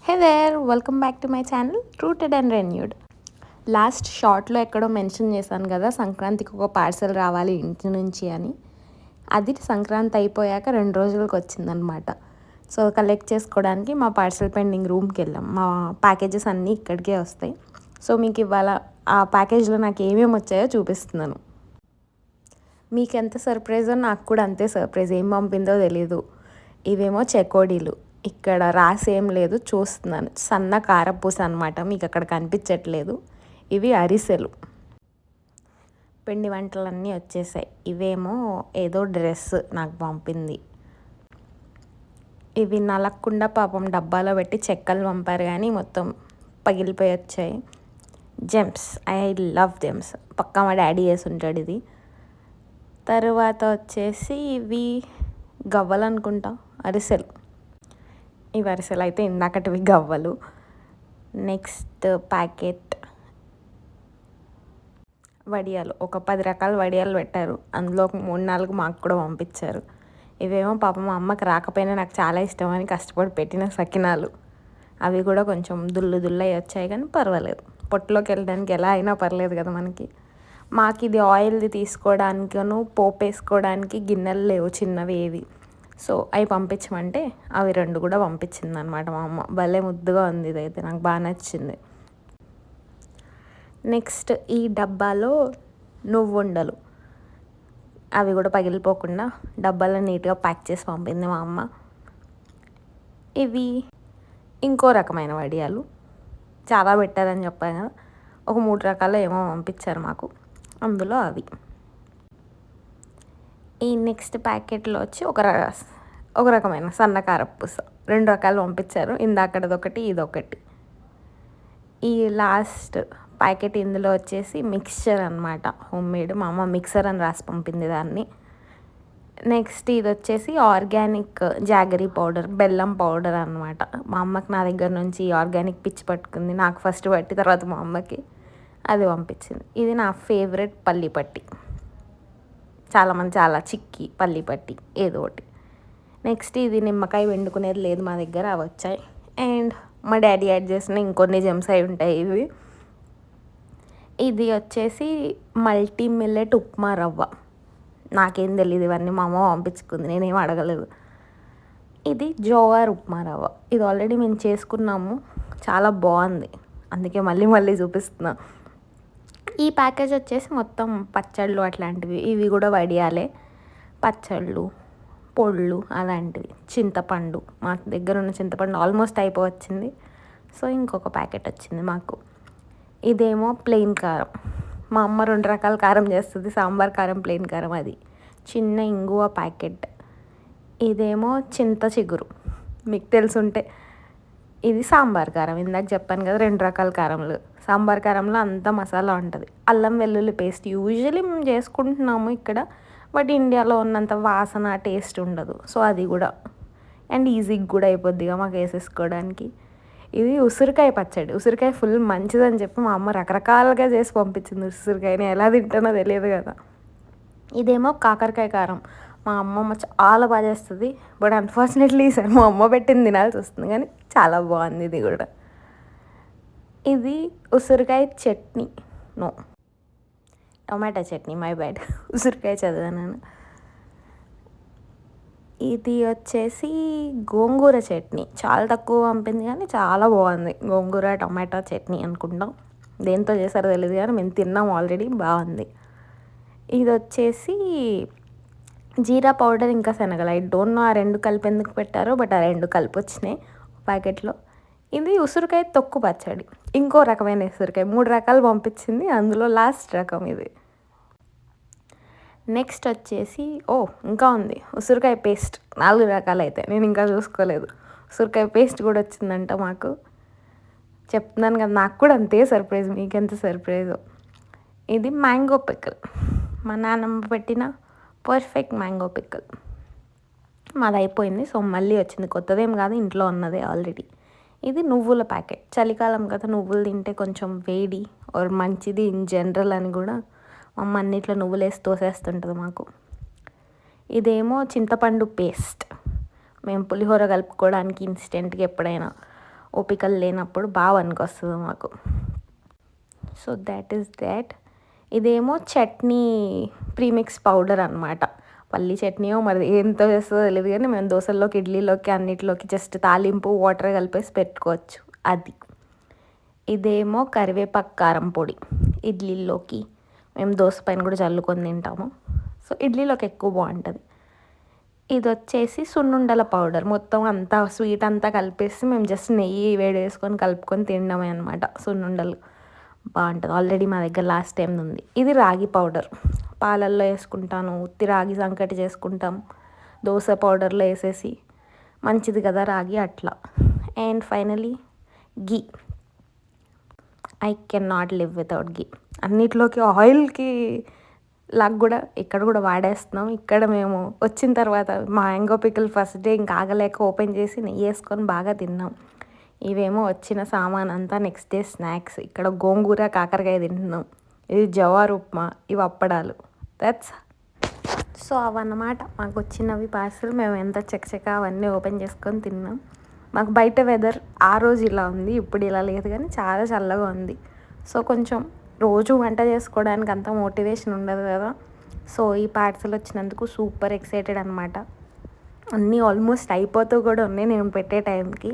Hey there welcome back to my channel rooted and renewed. Last షార్ట్లో ఎక్కడో mention చేశాను కదా సంక్రాంతికి ఒక పార్సల్ రావాలి ఇంటి నుంచి అని. అది సంక్రాంతి అయిపోయాక 2 రోజులకు వచ్చిందనమాట. సో కలెక్ట్ చేసుకోవడానికి మా పార్సల్ పెండింగ్ రూమ్కి వెళ్ళాం. మా ప్యాకేజెస్ అన్నీ ఇక్కడికే వస్తాయి. సో మీకు ఇవాళ ఆ ప్యాకేజ్లో నాకు ఏమేమి వచ్చాయో చూపిస్తున్నాను. మీకు ఎంత సర్ప్రైజో నాకు కూడా అంతే సర్ప్రైజ్. ఏం పంపిందో తెలీదు. ఇవేమో చెకోడీలు. ఇక్కడ రాసేం లేదు, చూస్తున్నాను. సన్న కారపూస అనమాట, మీకు అక్కడ కనిపించట్లేదు. ఇవి అరిసెలు. పిండి వంటలన్నీ వచ్చేసాయి. ఇవేమో ఏదో డ్రెస్ నాకు పంపింది. ఇవి నలగకుండా పాపం డబ్బాలో పెట్టి చెక్కలు పంపారు కానీ మొత్తం పగిలిపోయి వచ్చాయి. Gems, I love gems. పక్కా మా డాడీ వేసి ఉంటాడు ఇది. తర్వాత వచ్చేసి ఇవి గవ్వలు అనుకుంటా, అరిసెలు. ఇవి అరిసెలు అయితే ఇందాకటివి గవ్వలు. నెక్స్ట్ ప్యాకెట్ వడియాలు. ఒక 10 రకాల వడియాలు పెట్టారు. అందులో ఒక 3-4 మాకు కూడా పంపించారు. ఇవేమో పాపం మా అమ్మకి రాకపోయినా నాకు చాలా ఇష్టమని కష్టపడి పెట్టిన సకినాలు. అవి కూడా కొంచెం దుల్లు వచ్చాయి కానీ పర్వాలేదు. పొట్టులోకి వెళ్ళడానికి ఎలా అయినా పర్లేదు కదా మనకి. మాకు ఇది ఆయిల్ది తీసుకోవడానికను పోపు వేసుకోవడానికి గిన్నెలు లేవు చిన్నవి ఏవి. సో అవి పంపించమంటే అవి 2 కూడా పంపించింది అనమాట మా అమ్మ. భలే ముద్దుగా ఉంది, ఇదైతే నాకు బాగా నచ్చింది. నెక్స్ట్ ఈ డబ్బాలో నువ్వుండలు. అవి కూడా పగిలిపోకుండా డబ్బాలో నీట్గా ప్యాక్ చేసి పంపింది మా అమ్మ. ఇవి ఇంకో రకమైన వడియాలు. చాలా పెట్టారని చెప్పాను కదా, ఒక 3 రకాలు ఏమో పంపించారు మాకు. అందులో అవి. ఈ నెక్స్ట్ ప్యాకెట్లో వచ్చి ఒక రకమైన సన్న కారపూస. 2 రకాలు పంపించారు. ఇందాకటిదొకటి, ఇదొకటి. ఈ లాస్ట్ ప్యాకెట్ ఇందులో వచ్చేసి మిక్స్చర్ అనమాట, హోమ్ మేడ్. మా అమ్మ మిక్సర్ అని రాసి పంపింది దాన్ని. నెక్స్ట్ ఇది వచ్చేసి ఆర్గానిక్ జాగరీ పౌడర్, బెల్లం పౌడర్ అనమాట. మా అమ్మకి నా దగ్గర నుంచి ఆర్గానిక్ పిచ్చి పట్టుకుంది. నాకు ఫస్ట్ పట్టి తర్వాత మా అమ్మకి అది పంపించింది. ఇది నా ఫేవరెట్ పల్లి పట్టి. చాలామంది చాలా చిక్కి పల్లి పట్టి ఏదో ఒకటి. నెక్స్ట్ ఇది నిమ్మకాయ వండుకునేది లేదు మా దగ్గర, అవి వచ్చాయి. అండ్ మా డాడీ యాడ్ చేసిన ఇంకొన్ని జెమ్స్ అయి ఉంటాయి ఇవి. ఇది వచ్చేసి మల్టీ మిల్లెట్ ఉప్మా రవ్వ. నాకేం తెలియదు, ఇవన్నీ మా అమ్మ పంపించుకుంది, నేనేం అడగలేదు. ఇది జోవార్ ఉప్మా రవ్వ. ఇది ఆల్రెడీ మేము చేసుకున్నాము, చాలా బాగుంది, అందుకే మళ్ళీ చూపిస్తున్నా. ఈ ప్యాకేజ్ వచ్చేసి మొత్తం పచ్చళ్ళు అట్లాంటివి. ఇవి కూడా వడియాలే. పచ్చళ్ళు, పొళ్ళు అలాంటివి. చింతపండు, మా దగ్గర ఉన్న చింతపండు ఆల్మోస్ట్ అయిపోవచ్చింది. సో ఇంకొక ప్యాకెట్ వచ్చింది మాకు. ఇదేమో ప్లెయిన్ కారం. మా అమ్మ 2 రకాల కారం చేస్తుంది, సాంబార్ కారం, ప్లెయిన్ కారం. అది చిన్న ఇంగువ ప్యాకెట్. ఇదేమో చింత చిగురు, మీకు తెలుసుంటే. ఇది సాంబార్ కారం. ఇందాక చెప్పాను కదా 2 రకాల కారంలు. సాంబార్ కారంలో అంతా మసాలా ఉంటుంది. అల్లం వెల్లుల్లి పేస్ట్ యూజువలీ మేము చేసుకుంటున్నాము ఇక్కడ, బట్ ఇండియాలో ఉన్నంత వాసన టేస్ట్ ఉండదు. సో అది కూడా, అండ్ ఈజీగా కూడా అయిపోద్దిగా మాకు వేసేసుకోవడానికి. ఇది ఉసిరికాయ పచ్చడి. ఉసిరికాయ ఫుల్ మంచిదని చెప్పి మా అమ్మ రకరకాలుగా చేసి పంపించింది. ఉసిరికాయని ఎలా తింటానో తెలియదు కదా. ఇదేమో కాకరకాయ కారం. మా అమ్మమ్మ చాలా బాగా చేస్తుంది, బట్ అన్ఫార్చునేట్లీ ఈసారి మా అమ్మ పెట్టింది తినాల్సి వస్తుంది, కానీ చాలా బాగుంది ఇది కూడా. ఇది ఉసిరికాయ chutney, no tomato chutney, my bad. ఉసిరికాయ చదివాను. ఇది వచ్చేసి గోంగూర చట్నీ. చాలా తక్కువ పంపింది కానీ చాలా బాగుంది. గోంగూర టొమాటో చట్నీ అనుకుంటాం, దేంతో చేశారో తెలియదు కానీ మేము తిన్నాం ఆల్రెడీ, బాగుంది. ఇది వచ్చేసి జీరా పౌడర్ ఇంకా శనగలు. ఐ డోంట్ నో ఆ 2 కలిపి ఎందుకు పెట్టారో, బట్ ఆ 2 కలిపి వచ్చినాయి ప్యాకెట్లో. ఇది ఉసిరికాయ తొక్కు పచ్చడి, ఇంకో రకమైన ఉసిరికాయ. 3 రకాలు పంపించింది, అందులో లాస్ట్ రకం ఇది. నెక్స్ట్ వచ్చేసి ఇంకా ఉంది ఉసిరికాయ పేస్ట్. 4 రకాలు అయితే, నేను ఇంకా చూసుకోలేదు. ఉసిరికాయ పేస్ట్ కూడా వచ్చిందంట మాకు. చెప్తున్నాను కదా, నాకు కూడా అంతే సర్ప్రైజ్, మీకెంత సర్ప్రైజో. ఇది మ్యాంగో పిక్కల్, మా నాన్నమ్మ పెట్టిన పర్ఫెక్ట్ మ్యాంగో పిక్కల్. మాది అయిపోయింది, సో మళ్ళీ వచ్చింది. కొత్తదేం కాదు, ఇంట్లో ఉన్నదే ఆల్రెడీ. ఇది నువ్వుల ప్యాకెట్. చలికాలం కదా, నువ్వులు తింటే కొంచెం వేడి ఆర్ మంచిది ఇన్ జనరల్ అని కూడా మా అమ్మ అన్నిట్లో నువ్వులు వేసి తోసేస్తుంటుంది మాకు. ఇదేమో చింతపండు పేస్ట్. మేము పులిహోర కలుపుకోవడానికి ఇన్స్టెంట్గా ఎప్పుడైనా ఓపికలు లేనప్పుడు బాగా పనికొస్తుంది మాకు. So that is that. ఇదేమో చట్నీ ప్రీమిక్స్ పౌడర్ అనమాట. పల్లి చట్నీయో మరి ఏంతో చేస్తుందో తెలియదు కానీ మేము దోశల్లోకి, ఇడ్లీలోకి, అన్నిటిలోకి జస్ట్ తాలింపు వాటర్ కలిపేసి పెట్టుకోవచ్చు అది. ఇదేమో కరివేపాకు కారం పొడి. ఇడ్లీలోకి మేము దోశ పైన కూడా చల్లుకొని తింటాము. సో ఇడ్లీలోకి ఎక్కువ బాగుంటుంది. ఇది వచ్చేసి సున్నుండల పౌడర్. మొత్తం అంతా స్వీట్ అంతా కలిపేసి మేము జస్ట్ నెయ్యి వేడి వేసుకొని కలుపుకొని తినడమే అనమాట. సున్నుండలు బాగుంటుంది. ఆల్రెడీ మా దగ్గర లాస్ట్ టైం ఉంది. ఇది రాగి పౌడర్. పాలల్లో వేసుకుంటాను, ఉత్తి రాగి సంకటి చేసుకుంటాం, దోశ పౌడర్లో వేసేసి. మంచిది కదా రాగి అట్లా. And finally ghee. I can not live without ghee. అన్నిట్లోకి ఆయిల్కి లాగా కూడా ఇక్కడ కూడా వాడేస్తున్నాం. ఇక్కడ మేము వచ్చిన తర్వాత మ్యాంగో పికిల్ ఫస్ట్ డే ఇంకా ఆగలేక ఓపెన్ చేసి నెయ్యి వేసుకొని బాగా తిన్నాం. ఇవేమో వచ్చిన సామాన్ అంతా నెక్స్ట్ డే స్నాక్స్. ఇక్కడ గోంగూర కాకరకాయ తింటున్నాం. ఇది జవార్ ఉప్మా, ఇవి అప్పడాలు. దట్స్ సో అవన్నమాట మాకు వచ్చినవి పార్సల్. మేము ఎంత చకచక అవన్నీ ఓపెన్ చేసుకొని తిన్నాం. మాకు బయట వెదర్ ఆ రోజు ఇలా ఉంది, ఇప్పుడు ఇలా లేదు, కానీ చాలా చల్లగా ఉంది. సో కొంచెం రోజు వంట చేసుకోవడానికి అంత మోటివేషన్ ఉండదు కదా. సో ఈ పార్సల్ వచ్చినందుకు సూపర్ ఎక్సైటెడ్ అనమాట. అన్నీ ఆల్మోస్ట్ అయిపోతూ కూడా ఉన్నాయి నేను పెట్టే టైంకి.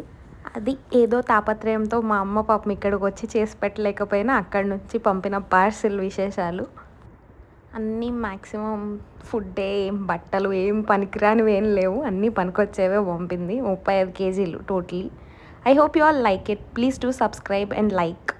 అది ఏదో తాపత్రయంతో మా అమ్మ పాపం ఇక్కడికి వచ్చి చేసి పెట్టలేకపోయినా అక్కడి నుంచి పంపిన పార్సిల్ విశేషాలు అన్నీ. మ్యాక్సిమం ఫుడ్ ఏం బట్టలు ఏం పనికిరానివి ఏం లేవు, అన్నీ పనికొచ్చేవే పంపింది. 35 kgs totally. I hope you all like it. Please do subscribe and like.